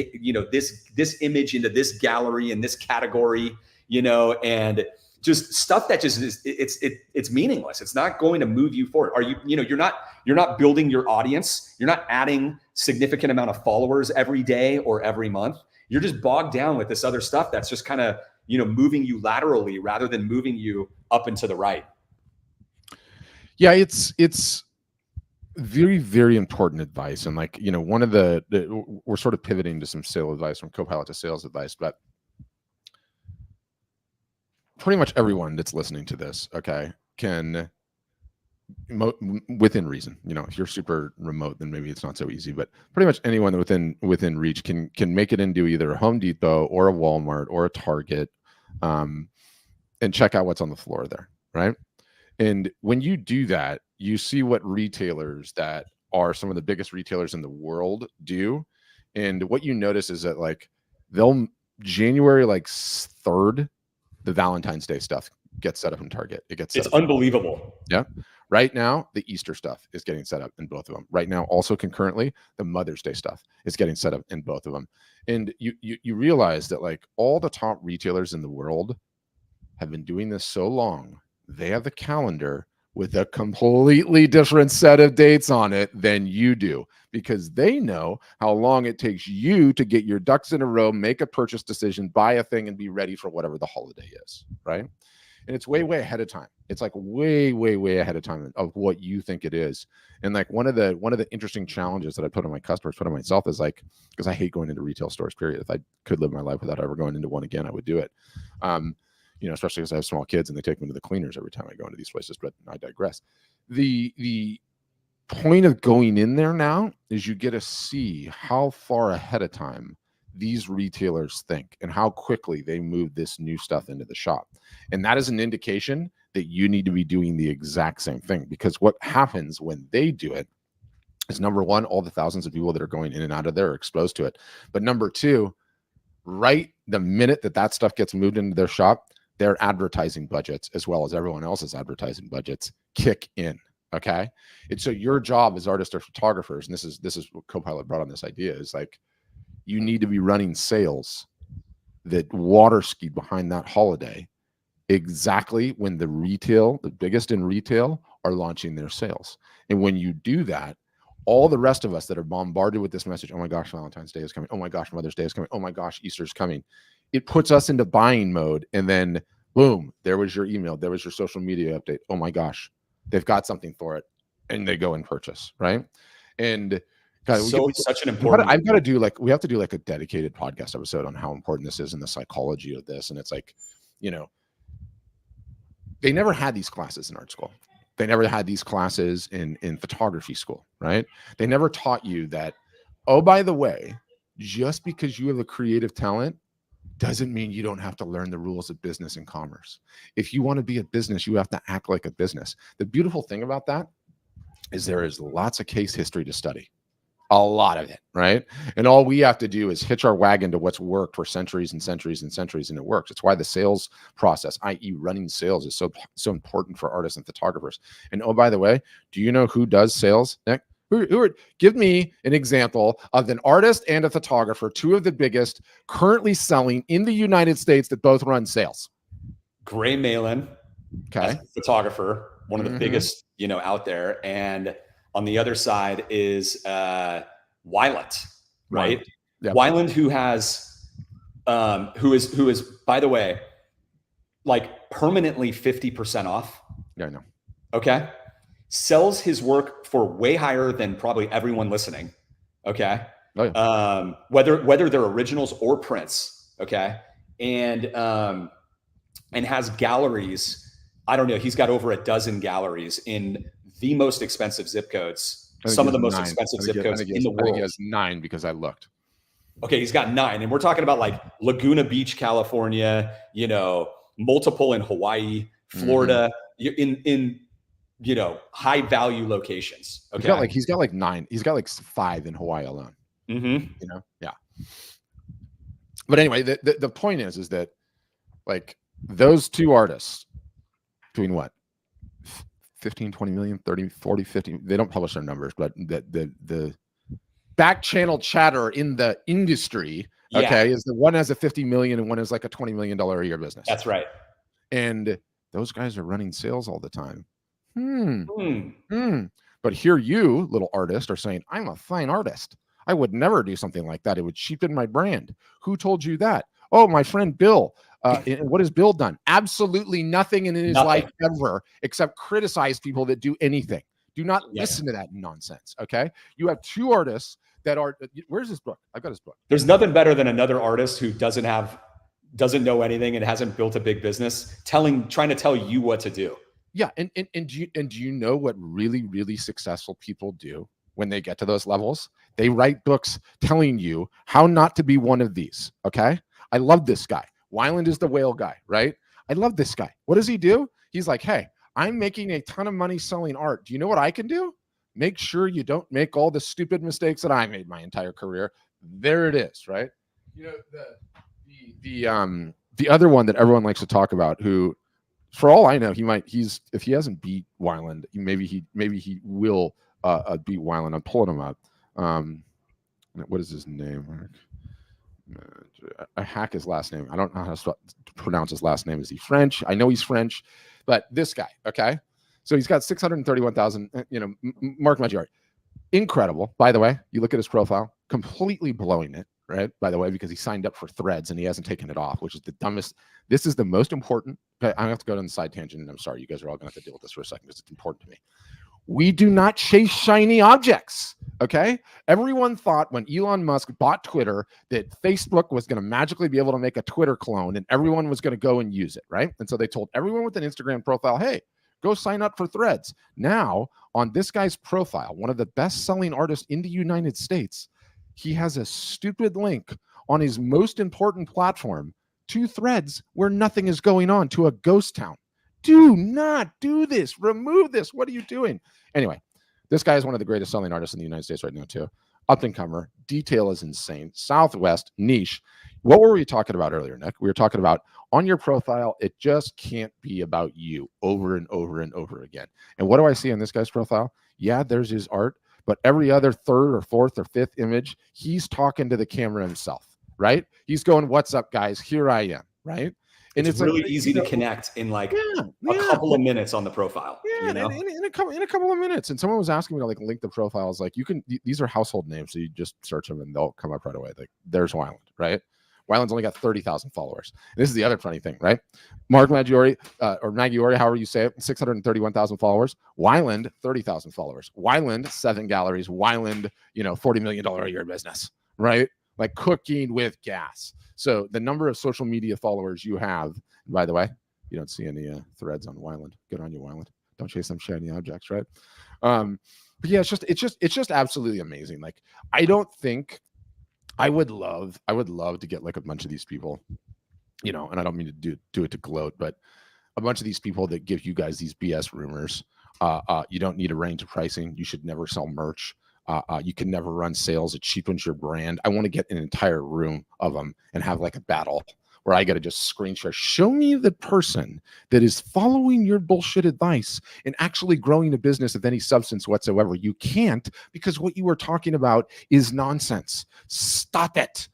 this image into this gallery and this category, and just stuff that just is it's meaningless. It's not going to move you forward. Are you you're not building your audience. You're not adding significant amount of followers every day or every month. You're just bogged down with this other stuff that's just kind of moving you laterally rather than moving you up and to the right. Yeah, it's very, very important advice. And like, one of we're sort of pivoting to some sales advice from Copilot to sales advice, but pretty much everyone that's listening to this, okay, can within reason, if you're super remote, then maybe it's not so easy, but pretty much anyone within reach can make it into either a Home Depot or a Walmart or a Target, and check out what's on the floor there, right? And when you do that, you see what retailers that are some of the biggest retailers in the world do. And what you notice is that like they'll January 3rd, the Valentine's Day stuff gets set up in Target. It's unbelievable. Yeah. Right now, the Easter stuff is getting set up in both of them. Right now, also concurrently, the Mother's Day stuff is getting set up in both of them. And you realize that like all the top retailers in the world have been doing this so long, they have the calendar with a completely different set of dates on it than you do, because they know how long it takes you to get your ducks in a row, make a purchase decision, buy a thing, and be ready for whatever the holiday is, right? And it's way, way ahead of time. It's like way, way, way ahead of time of what you think it is. And like one of the interesting challenges that I put on my customers, put on myself, is like, because I hate going into retail stores, period. If I could live my life without ever going into one again, I would do it. Especially because I have small kids and they take me to the cleaners every time I go into these places, but I digress. The point of going in there now is you get to see how far ahead of time these retailers think and how quickly they move this new stuff into the shop. And that is an indication that you need to be doing the exact same thing, because what happens when they do it is, number one, all the thousands of people that are going in and out of there are exposed to it. But number two, right the minute that stuff gets moved into their shop, their advertising budgets, as well as everyone else's advertising budgets, kick in. Okay. And so your job as artists or photographers, and this is what Copilot brought on this idea, is like, you need to be running sales that water ski behind that holiday exactly when the biggest in retail are launching their sales. And when you do that, all the rest of us that are bombarded with this message, oh my gosh, Valentine's Day is coming. Oh my gosh, Mother's Day is coming. Oh my gosh, Easter's coming. It puts us into buying mode. And then boom, there was your email. There was your social media update. Oh my gosh, they've got something for it. And they go and purchase, right? And God, such an important. I've got to do we have to do like a dedicated podcast episode on how important this is and the psychology of this. And it's like, they never had these classes in art school. They never had these classes in photography school, right? They never taught you that, oh, by the way, just because you have a creative talent doesn't mean you don't have to learn the rules of business and commerce. If you want to be a business, you have to act like a business. The beautiful thing about that is there is lots of case history to study. A lot of it, right? And all we have to do is hitch our wagon to what's worked for centuries and centuries and centuries, and it works. It's why the sales process, i.e. running sales, is so important for artists and photographers. And oh, by the way, do you know who does sales, Nick? Give me an example of an artist and a photographer, two of the biggest currently selling in the United States, that both run sales. Gray Malin, okay, photographer, one of the biggest, out there. And on the other side is Weiland, right? Yeah. Weiland, who is, by the way, like permanently 50% off. Yeah, I know. Okay. Sells his work for way higher than probably everyone listening. Okay. Oh, yeah. Whether they're originals or prints. Okay. And has galleries. I don't know. He's got over a dozen galleries in the most expensive zip codes. Some of the most expensive zip codes in the world. I think he has 9 because I looked. Okay. He's got 9. And we're talking about like Laguna Beach, California, multiple in Hawaii, Florida, in high value locations. Okay. He's got 9. He's got 5 in Hawaii alone. Yeah. But anyway, the point is that like those two artists doing what? 15, 20 million, 30, 40, 50. They don't publish their numbers, but the back channel chatter in the industry, is the one has a 50 million and one is like a $20 million a year business. That's right. And those guys are running sales all the time. But here you, little artist, are saying, I'm a fine artist. I would never do something like that. It would cheapen my brand. Who told you that? Oh, my friend Bill. And what has Bill done? Absolutely nothing in his life ever, except criticize people that do anything. Do not listen to that nonsense. Okay. You have two artists that are, where's his book? I've got his book. There's nothing better than another artist who doesn't know anything and hasn't built a big business trying to tell you what to do. Yeah. And do you know what really, really successful people do when they get to those levels? They write books telling you how not to be one of these. Okay. I love this guy. Weiland is the whale guy, right? I love this guy. What does he do? He's like, hey, I'm making a ton of money selling art. Do you know what I can do? Make sure you don't make all the stupid mistakes that I made my entire career. There it is, right? You know, the other one that everyone likes to talk about, who, for all I know, if he hasn't beat Weiland, maybe he will beat Weiland. I'm pulling him up. What is his name? I hack his last name. I don't know how to pronounce his last name. Is he French? I know he's French, but this guy, okay? So he's got 631,000, Mark Maggiore. Incredible. By the way, you look at his profile, completely blowing it, right? By the way, because he signed up for Threads and he hasn't taken it off, which is the dumbest. This is the most important. Okay, I have to go on the side tangent, and I'm sorry, you guys are all going to have to deal with this for a second because it's important to me. We do not chase shiny objects, okay? Everyone thought when Elon Musk bought Twitter that Facebook was going to magically be able to make a Twitter clone and everyone was going to go and use it, right? And so they told everyone with an Instagram profile, hey, go sign up for Threads. Now, on this guy's profile, one of the best-selling artists in the United States, he has a stupid link on his most important platform to Threads where nothing is going on, to a ghost town. Do not do this. Remove this. What are you doing? Anyway, this guy is one of the greatest selling artists in the United States right now, too. Up and comer. Detail is insane. Southwest, niche. What were we talking about earlier, Nick? We were talking about on your profile, it just can't be about you over and over and over again. And what do I see on this guy's profile? Yeah, there's his art, but every other third or fourth or fifth image, he's talking to the camera himself, right? He's going, what's up, guys? Here I am, right? And it's really easy to connect in like a couple of minutes on the profile. Yeah, in a couple of minutes. And someone was asking me to like link the profiles. Like these are household names, so you just search them and they'll come up right away. Like there's Weiland, right? Weiland's only got 30,000 followers. And this is the other funny thing, right? Mark Maggiore or Maggiore, however you say it, 631,000 followers. Weiland, 30,000 followers. Weiland, 7 galleries. Weiland, $40 million a year business, right? Like cooking with gas. So the number of social media followers you have, by the way, you don't see any threads on Weiland. Good on you, Weiland. Don't chase some shiny objects, right? But yeah, it's just absolutely amazing. Like I would love to get like a bunch of these people, and I don't mean to do it to gloat, but a bunch of these people that give you guys these BS rumors. You don't need a range of pricing. You should never sell merch. You can never run sales. It cheapens your brand. I want to get an entire room of them and have like a battle where I got to just screen share. Show me the person that is following your bullshit advice and actually growing a business of any substance whatsoever. You can't, because what you were talking about is nonsense. Stop it.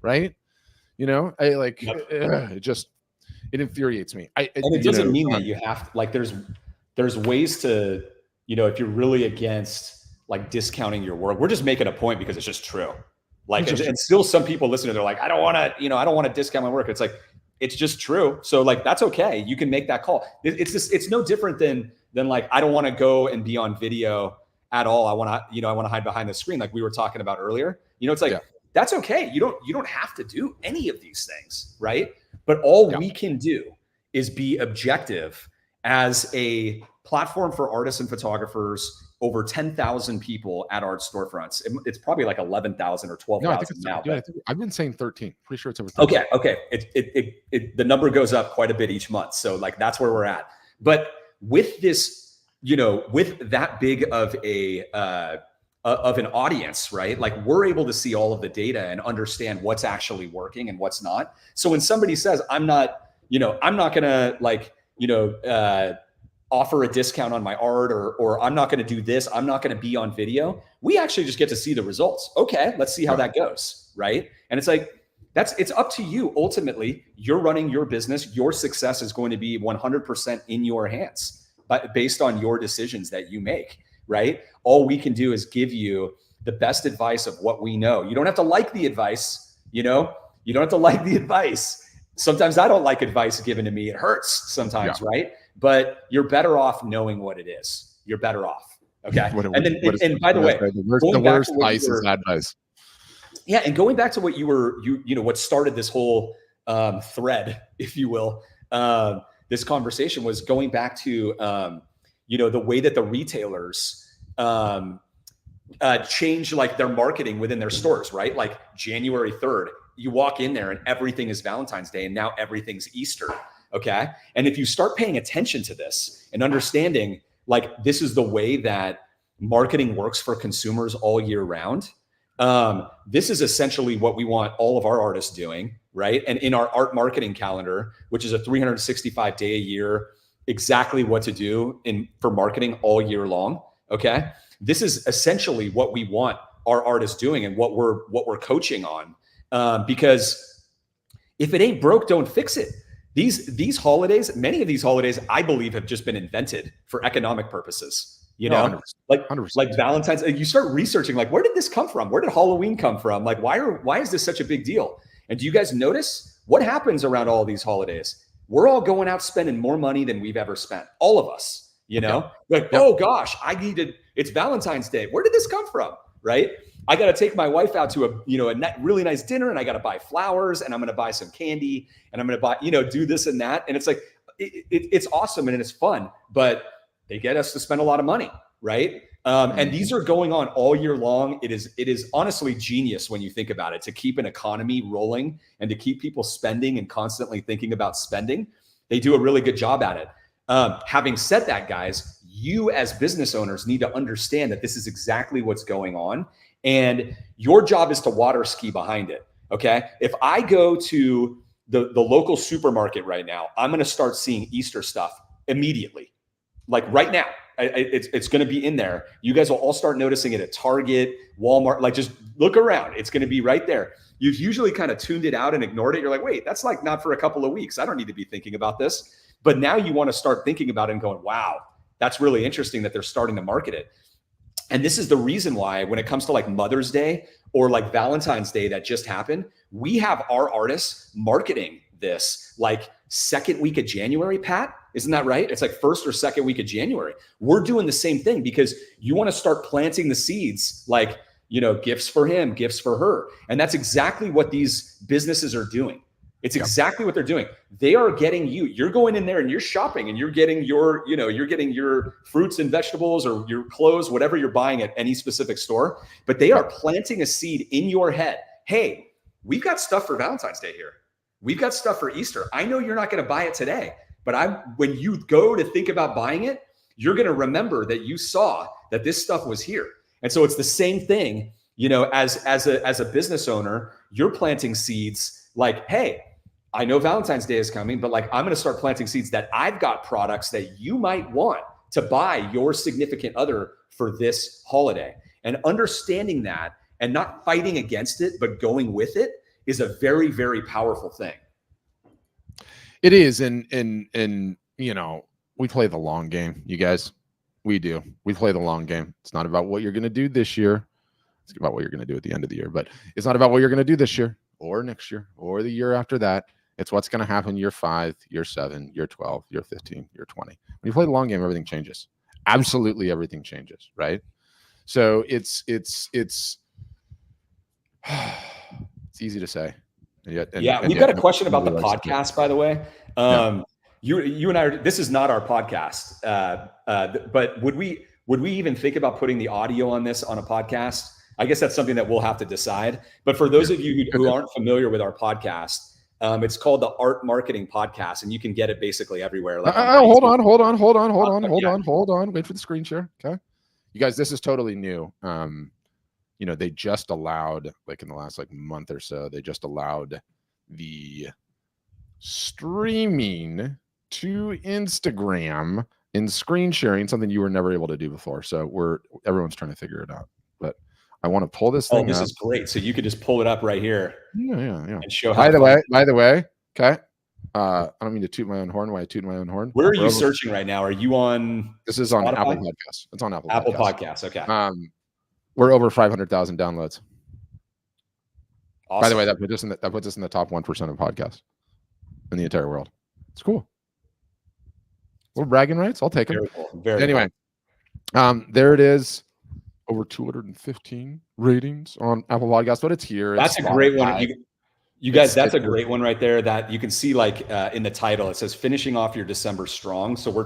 Right? It infuriates me. And it doesn't mean that you have to, like, there's ways to, if you're really against like discounting your work, we're just making a point because it's just true. Like, and still some people listening, they're like, I don't want to discount my work. It's like, it's just true. So like, that's okay. You can make that call. It's no different than like, I don't want to go and be on video at all. I want to hide behind the screen. Like we were talking about earlier, it's like, that's okay. You don't have to do any of these things. Right. But all we can do is be objective as a platform for artists and photographers. Over 10,000 people at art storefronts. It's probably like 11,000 or 12,000 now. I've been saying 13. Pretty sure it's over 13. Okay. The number goes up quite a bit each month. So like that's where we're at. But with this, with that big of an audience, right? Like we're able to see all of the data and understand what's actually working and what's not. So when somebody says, I'm not gonna offer a discount on my art or I'm not going to do this, I'm not going to be on video, we actually just get to see the results. Okay, let's see how that goes, right? And it's like, it's up to you. Ultimately, you're running your business. Your success is going to be 100% in your hands, but based on your decisions that you make, right? All we can do is give you the best advice of what we know. You don't have to like the advice, you don't have to like the advice. Sometimes I don't like advice given to me. It hurts sometimes, right? But you're better off knowing what it is. You're better off. Okay. And by the way, the worst advice is advice. Yeah. And going back to what what started this whole thread, if you will, this conversation was going back to, the way that the retailers change like their marketing within their stores, right? Like January 3rd, you walk in there and everything is Valentine's Day and now everything's Easter. Okay. And if you start paying attention to this and understanding like this is the way that marketing works for consumers all year round, this is essentially what we want all of our artists doing, right? And in our art marketing calendar, which is a 365 day a year, exactly what to do for marketing all year long. Okay. This is essentially what we want our artists doing and what we're coaching on. Because if it ain't broke, don't fix it. These holidays, many of these holidays, I believe have just been invented for economic purposes. 100%. Like Valentine's, you start researching, like, where did this come from? Where did Halloween come from? Like, why is this such a big deal? And do you guys notice what happens around all these holidays? We're all going out spending more money than we've ever spent. All of us, oh gosh, it's Valentine's Day. Where did this come from? Right? I got to take my wife out to a really nice dinner, and I got to buy flowers, and I'm going to buy some candy, and I'm going to buy, do this and that. And it's like, it's awesome and it's fun, but they get us to spend a lot of money. Right. And these are going on all year long. It is honestly genius when you think about it, to keep an economy rolling and to keep people spending and constantly thinking about spending. They do a really good job at it. Having said that, guys, you as business owners need to understand that this is exactly what's going on. And your job is to water ski behind it. Okay. If I go to the local supermarket right now, I'm going to start seeing Easter stuff immediately. Like right now, it's going to be in there. You guys will all start noticing it at Target, Walmart. Like, just look around. It's going to be right there. You've usually kind of tuned it out and ignored it. You're like, wait, that's like not for a couple of weeks. I don't need to be thinking about this. But now you want to start thinking about it and going, wow, that's really interesting that they're starting to market it. And this is the reason why when it comes to like Mother's Day or like Valentine's Day that just happened, we have our artists marketing this like second week of January, Pat. Isn't that right? It's like first or second week of January. We're doing the same thing because you want to start planting the seeds, like, gifts for him, gifts for her. And that's exactly what these businesses are doing. It's exactly what they're doing. They are getting you. You're going in there and you're shopping and you're getting your, you're getting your fruits and vegetables or your clothes, whatever you're buying at any specific store. But they are planting a seed in your head. Hey, we've got stuff for Valentine's Day here. We've got stuff for Easter. I know you're not going to buy it today, but when you go to think about buying it, you're going to remember that you saw that this stuff was here. And so it's the same thing, as a business owner, you're planting seeds like, hey, I know Valentine's Day is coming, but like, I'm going to start planting seeds that I've got products that you might want to buy your significant other for this holiday. And understanding that and not fighting against it, but going with it is a very, very powerful thing. It is. And we play the long game, you guys. We do. We play the long game. It's not about what you're going to do this year. It's about what you're going to do at the end of the year, but it's not about what you're going to do this year or next year or the year after that. It's what's going to happen year 5, year 7, year 12, year 15, year 20. When you play the long game, everything changes. Absolutely everything changes, right? So it's easy to say. We've got a question about the podcast, by the way. You and I, this is not our podcast, but would we even think about putting the audio on this on a podcast? I guess that's something that we'll have to decide. But for those of you who aren't familiar with our podcast, it's called the Art Marketing Podcast, and you can get it basically everywhere. Like hold on. Wait for the screen share. Okay. You guys, this is totally new. They just allowed, like in the last month or so, they just allowed the streaming to Instagram and screen sharing, something you were never able to do before. So everyone's trying to figure it out. But I want to pull this thing. This is great. So you could just pull it up right here. Yeah. And show how. By the way, okay. I don't mean to toot my own horn. Why I toot my own horn? Where are you searching right now? Are you on? This is on Apple Podcasts. It's on Apple Podcasts. Okay. We're over 500,000 downloads. Awesome. By the way, that puts us in the top 1% of podcasts. in the entire world. It's cool. We're bragging rights. I'll take them. Very cool. Very anyway, cool. There it is. Over 215 ratings on Apple Podcasts, but it's here. That's a great one. You guys, that's a great one right there that you can see like in the title, it says finishing off your December strong. So we're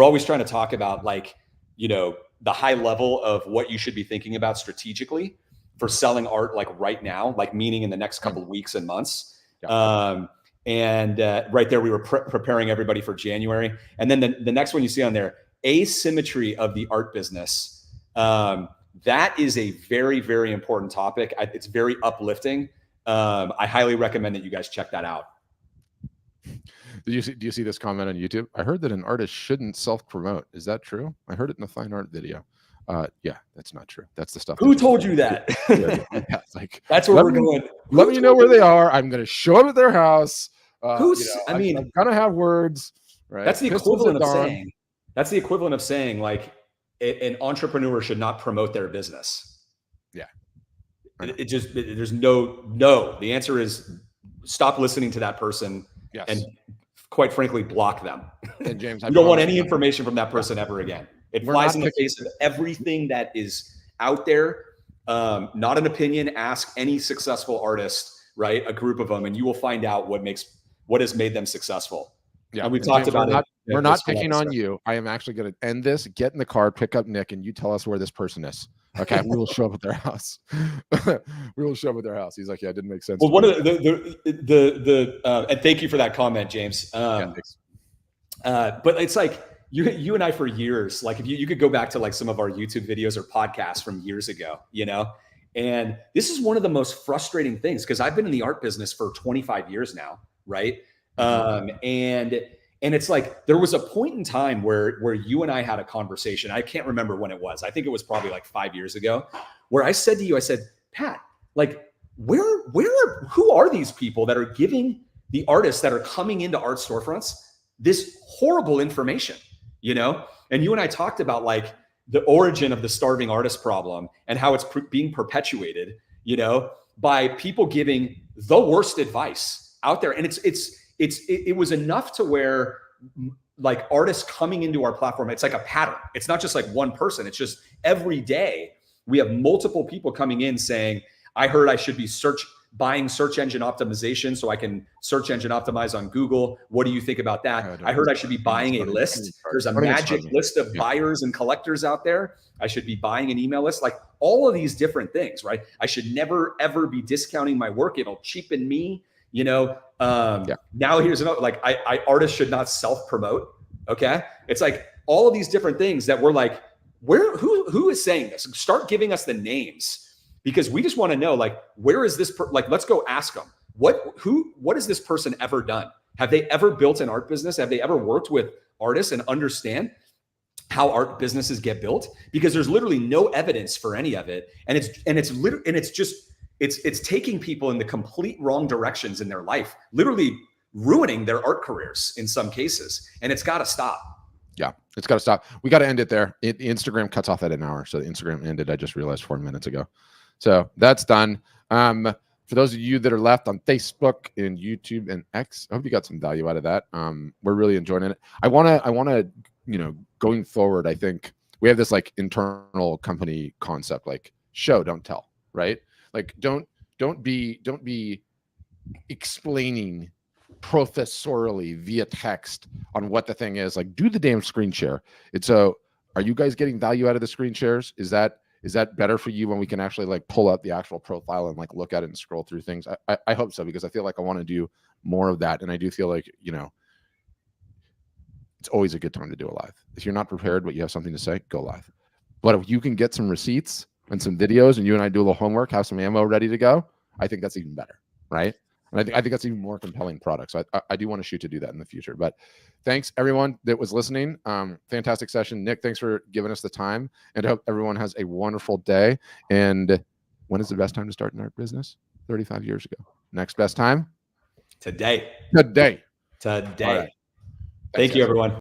always trying to talk about like, you know, the high level of what you should be thinking about strategically for selling art, like right now, like meaning in the next couple of weeks and months. Yeah. Right there, we were preparing everybody for January. And then the next one you see on there, asymmetry of the art business. That is a very, very important topic. It's very uplifting. I highly recommend that you guys check that out. Do you see this comment on YouTube? I heard that an artist shouldn't self-promote. Is that true? I heard it in a fine art video. Yeah, that's not true. That's the stuff. Who told you that? Yeah, it's like, that's where we're going. Let me know where they are. I'm going to show up at their house. I'm gonna have words. Right. That's the equivalent of saying. That's the equivalent of saying like an entrepreneur should not promote their business. Yeah. There's no. The answer is stop listening to that person. Yes. And quite frankly, block them. And James, you don't want any information from that person ever again. It flies in the face of everything that is out there. Not an opinion. Ask any successful artist, right? A group of them, and you will find out what has made them successful. Yeah, and we've talked about it. We're not picking on you. I am actually going to end this, get in the car, pick up Nick, and you tell us where this person is. Okay, we will show up at their house. We will show up at their house. He's like, yeah, it didn't make sense. Well, one of the and thank you for that comment, James. But it's like you and I for years, like if you could go back to like some of our YouTube videos or podcasts from years ago, you know, and this is one of the most frustrating things because I've been in the art business for 25 years now, right? And it's like there was a point in time where you and I had a conversation. I can't remember when it was. I think it was probably like 5 years ago, where I said to you, I said, Pat, like who are these people that are giving the artists that are coming into art storefronts this horrible information, you know? And you and I talked about like the origin of the starving artist problem and how it's being perpetuated, you know, by people giving the worst advice out there. And it was enough to where like artists coming into our platform, it's like a pattern. It's not just like one person. It's just every day we have multiple people coming in saying, I heard I should be buying search engine optimization so I can search engine optimize on Google. What do you think about that? I heard I should be buying a list. There's a magic list of buyers and collectors out there. I should be buying an email list, like all of these different things, right? I should never, ever be discounting my work. It'll cheapen me. You know, now here's another, like artists should not self-promote. Okay. It's like all of these different things that we're like, who is saying this? Start giving us the names because we just want to know, like, where is this, let's go ask them what has this person ever done? Have they ever built an art business? Have they ever worked with artists and understand how art businesses get built? Because there's literally no evidence for any of it. And it's taking people in the complete wrong directions in their life, literally ruining their art careers in some cases. And it's got to stop. Yeah, it's got to stop. We got to end it there. Instagram cuts off at an hour. So the Instagram ended, I just realized 4 minutes ago. So that's done. For those of you that are left on Facebook and YouTube and X, I hope you got some value out of that. We're really enjoying it. I want to, you know, going forward, I think we have this like internal company concept, like show, don't tell, right? Like don't be explaining professorially via text on what the thing is. Like do the damn screen share. Are you guys getting value out of the screen shares? Is that better for you when we can actually like pull up the actual profile and like look at it and scroll through things? I hope so, because I feel like I want to do more of that. And I do feel like, you know, it's always a good time to do a live. If you're not prepared, but you have something to say, go live. But if you can get some receipts and some videos and you and I do a little homework, have some ammo ready to go, I think that's even better, right? And I think that's even more compelling product. So I do want to shoot to do that in the future. But thanks everyone that was listening. Fantastic session. Nick, thanks for giving us the time, and I hope everyone has a wonderful day. And when is the best time to start an art business? 35 years ago. Next best time? Today. Today. Right. Thank you, everyone.